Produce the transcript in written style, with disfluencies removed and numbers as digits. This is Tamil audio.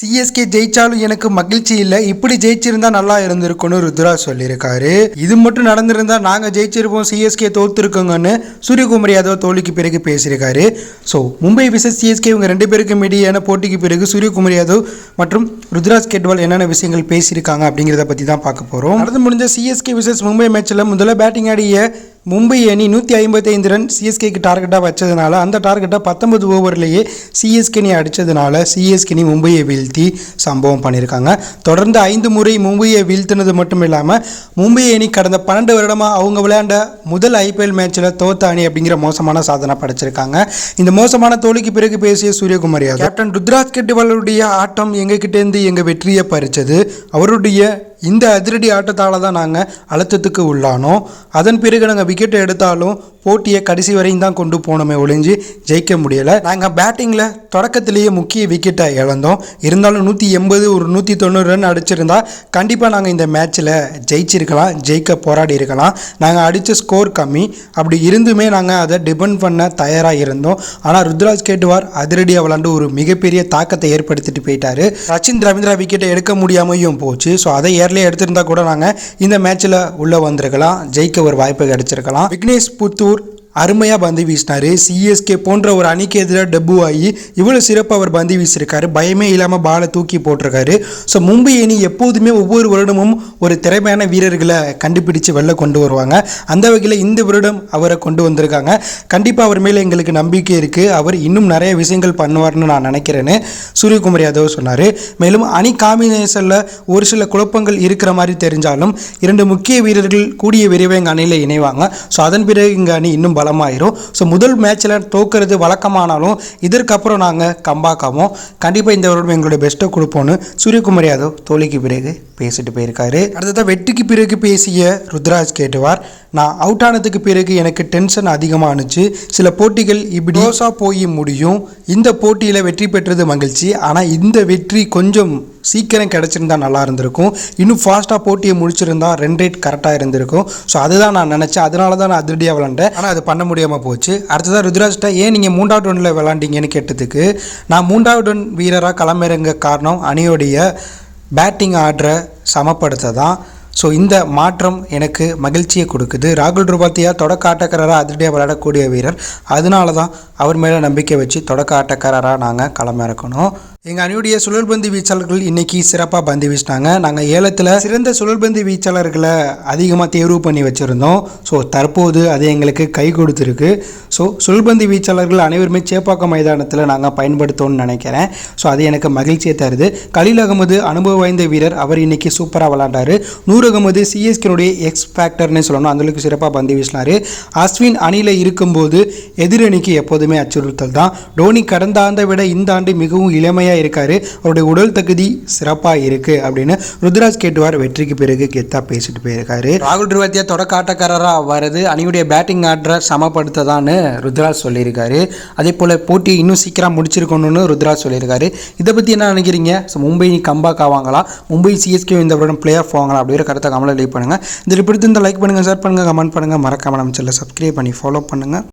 சிஎஸ்கே ஜெயிச்சாலும் எனக்கு மகிழ்ச்சி இல்லை, இப்படி ஜெயிச்சிருந்தா நல்லா இருந்திருக்கும்னு ருத்ராஜ் சொல்லியிருக்காரு. இது மட்டும் நடந்திருந்தா நாங்கள் ஜெயிச்சிருப்போம், சிஎஸ்கே தோத்துருக்கோங்கன்னு சூரியகுமார் யாதவ் தோல்விக்கு பிறகு பேசியிருக்காரு. ஸோ மும்பை விசஸ் சிஎஸ்கே இவங்க ரெண்டு பேருக்கு இடையேயான போட்டிக்கு பிறகு சூரியகுமார் யாதவ் மற்றும் ருத்ராஜ் கெட்வால் என்னென்ன விஷயங்கள் பேசியிருக்காங்க அப்படிங்கிறத பற்றி தான் பார்க்க போகிறோம். நடந்து முடிஞ்ச சிஎஸ்கே விசஸ் மும்பை மேட்ச்சில் முதல்ல பேட்டிங் ஆடிய மும்பை அணி 155 ரன் சிஎஸ்கேக்கு டார்கெட்டாக வச்சதுனால அந்த டார்கெட்டை 19 ஓவர்லேயே சிஎஸ்கே அணி அடித்ததுனால சிஎஸ்கே அணி மும்பையை வீழ்த்தி சம்பவம் பண்ணியிருக்காங்க. தொடர்ந்து 5 முறை மும்பையை வீழ்த்தினது மட்டும் இல்லாமல் மும்பை அணி கடந்த 12 வருடமாக அவங்க விளையாண்ட முதல் ஐபிஎல் மேட்ச்சில் தோத்த அணி அப்படிங்கிற மோசமான சாதனை படைச்சிருக்காங்க. இந்த மோசமான தோல்விக்கு பிறகு பேசிய சூரியகுமார் யாதவ், கேப்டன் ருத்ராஜ் கெட்வாலுடைய ஆட்டம் எங்ககிட்டேருந்து எங்கள் வெற்றியை பறிச்சது, அவருடைய இந்த அதிரடி ஆட்டத்தால் தான் நாங்கள் அழுத்தத்துக்கு உள்ளானோம், அதன் பிறகு நாங்கள் விக்கெட்டை எடுத்தாலும் போட்டியை கடைசி வரையும் தான் கொண்டு போனோமே ஒழிஞ்சு ஜெயிக்க முடியலை. நாங்கள் பேட்டிங்கில் தொடக்கத்திலேயே முக்கிய விக்கெட்டை இழந்தோம், இருந்தாலும் 180 ஒரு 190 ரன் அடிச்சிருந்தா கண்டிப்பாக நாங்கள் இந்த மேட்ச்சில் ஜெயிச்சிருக்கலாம், ஜெயிக்க போராடி இருக்கலாம். நாங்கள் அடித்த ஸ்கோர் கம்மி, அப்படி இருந்துமே நாங்கள் அதை டிபெண்ட் பண்ண தயாராக இருந்தோம். ஆனால் ருத்ராஜ் கெட்வால் அதிரடியாக விளாண்டு ஒரு மிகப்பெரிய தாக்கத்தை ஏற்படுத்திட்டு போயிட்டார். சச்சின் ரவீந்திரா விக்கெட்டை எடுக்க முடியாமையும் போச்சு. ஸோ அதை ஏர்லேயே எடுத்திருந்தா கூட நாங்கள் இந்த மேட்ச்சில் உள்ளே வந்திருக்கலாம், ஜெயிக்க ஒரு வாய்ப்பு கிடைச்சிருக்கலாம். விக்னேஷ் புத்தூர் அருமையாக பந்து வீசினார். சிஎஸ்கே போன்ற ஒரு அணிக்கு எதிராக டெபு ஆகி இவ்வளோ சிறப்பாக அவர் பந்து வீசியிருக்காரு, பயமே இல்லாமல் பாலை தூக்கி போட்டிருக்காரு. ஸோ மும்பை அணி எப்போதுமே ஒவ்வொரு வருடமும் ஒரு திறமையான வீரர்களை கண்டுபிடிச்சு வெளில கொண்டு வருவாங்க. அந்த வகையில் இந்த வருடம் அவரை கொண்டு வந்திருக்காங்க. கண்டிப்பாக அவர் மேலே எங்களுக்கு நம்பிக்கை இருக்குது, அவர் இன்னும் நிறைய விஷயங்கள் பண்ணுவார்னு நான் நினைக்கிறேன்னு சூரியகுமார் யாதவ் சொன்னார். மேலும் அணி காம்பினேஷனில் ஒரு சில குழப்பங்கள் இருக்கிற மாதிரி தெரிஞ்சாலும் 2 முக்கிய வீரர்கள் கூடிய விரைவாக எங்கள் அணியில் இணைவாங்க. ஸோ அதன் பிறகு எங்கள் அணி இன்னும் பலமாயிரும். ஸோ முதல் மேட்ச்சில் தோக்கிறது வழக்கமானாலும் இதற்கப்புறம் நாங்கள் கம்பேக் ஆகும், கண்டிப்பாக இந்த வருடம் எங்களுடைய பெஸ்ட்டை கொடுப்போன்னு சூரியகுமார் யாதவ் தோல்விக்கு பிறகு பேசிட்டு போயிருக்காரு. அடுத்ததான் வெற்றிக்கு பிறகு பேசிய ருத்ராஜ் கெட்வால், நான் அவுட் ஆனதுக்கு பிறகு எனக்கு டென்ஷன் அதிகமானுச்சு, சில போட்டிகள் இப்படி க்ளோஸாக போய் முடியும், இந்த போட்டியில் வெற்றி பெற்றது மகிழ்ச்சி, ஆனால் இந்த வெற்றி கொஞ்சம் சீக்கிரம் கிடச்சிருந்தா நல்லா இருந்திருக்கும், இன்னும் ஃபாஸ்ட்டாக போட்டியை முடிச்சிருந்தா ரன் ரேட் கரெக்டாக இருந்திருக்கும். ஸோ அதுதான் நான் நினச்சேன், அதனால தான் நான் அதிரடியாக விளாண்டேன், ஆனால் அது பண்ண முடியாமல் போச்சு. அடுத்ததாக ருத்ராஜ்கிட்ட ஏன் நீங்கள் 3வது ரன்னில் விளாண்டிங்கன்னு கேட்டதுக்கு, நான் 3வது ரன் வீரராக களமிறங்க காரணம் அணியோடைய பேட்டிங் ஆர்டரை சமப்படுத்த தான். ஸோ இந்த மாற்றம் எனக்கு மகிழ்ச்சியை கொடுக்குது. ராகுல் ட்ரிபாத்தியா தொடக்க ஆட்டக்காரராக அதிரடியாக விளையாடக்கூடிய வீரர், அதனால தான் அவர் மேலே நம்பிக்கை வச்சு தொடக்க ஆட்டக்காரராக நாங்கள் களமிறக்கணும். எங்கள் அணியுடைய சுழல்பந்து வீச்சாளர்கள் இன்றைக்கி சிறப்பாக பந்து வீசினாங்க. நாங்கள் ஏலத்தில் சிறந்த சுழல்பந்து வீச்சாளர்களை அதிகமாக தேர்வு பண்ணி வச்சுருந்தோம். ஸோ தற்போது அது எங்களுக்கு கை கொடுத்துருக்கு. ஸோ சுழல்பந்து வீச்சாளர்கள் அனைவருமே சேப்பாக்கம் மைதானத்தில் நாங்கள் பயன்படுத்தோன்னு நினைக்கிறேன். ஸோ அது எனக்கு மகிழ்ச்சியை தருது. கலீல் அகமது அனுபவம் வாய்ந்த வீரர், அவர் இன்றைக்கி சூப்பராக விளாண்டார். நூர் அகமது சிஎஸ்கேனுடைய எக்ஸ் ஃபேக்டர்னு சொல்லணும், அந்தளவுக்கு சிறப்பாக பந்து வீசினார். அஸ்வின் அணியில் இருக்கும்போது எதிரணிக்கு எப்போதுமே அச்சுறுத்தல் தான். டோனி கடந்த ஆண்டை விட இந்த ஆண்டு மிகவும் இளமையாக இருக்காரு, அவருடைய உடல் தகுதி சிறப்பாக இருக்கு அப்படின்னு ருத்ராஜ் கெட்வால் வெற்றிக்கு பிறகு கெத்தா பேசிட்டு போயிருக்காரு. ராகுல் ட்ரிபாத்தியா தொடக்க ஆட்டக்காரராக வரது அணியுடைய பேட்டிங் ஆர்டரை சமப்படுத்ததான்னு ருத்ராஜ் சொல்லியிருக்காரு. அதே போல் போட்டியை இன்னும் சீக்கிரம் முடிச்சிருக்கணும்னு ருத்ராஜ் சொல்லியிருக்காரு. இதை பற்றி என்ன நினைக்கிறீங்க? ஸோ மும்பை கம்பேக் ஆவாங்களா, மும்பை சிஎஸ்கே இந்த வருடம் பிளே ஆஃப் ஆவாங்களா அப்படிங்கிற கருத்தை கமெண்ட்ல லீவ் பண்ணுங்கள். இதில் பிடித்திருந்தால் லைக் பண்ணுங்கள், ஷேர் பண்ணுங்கள், கமெண்ட் பண்ணுங்கள், மறக்காம நம்ம சேனலை சப்ஸ்கிரைப் பண்ணி ஃபாலோ பண்ணுங்கள்.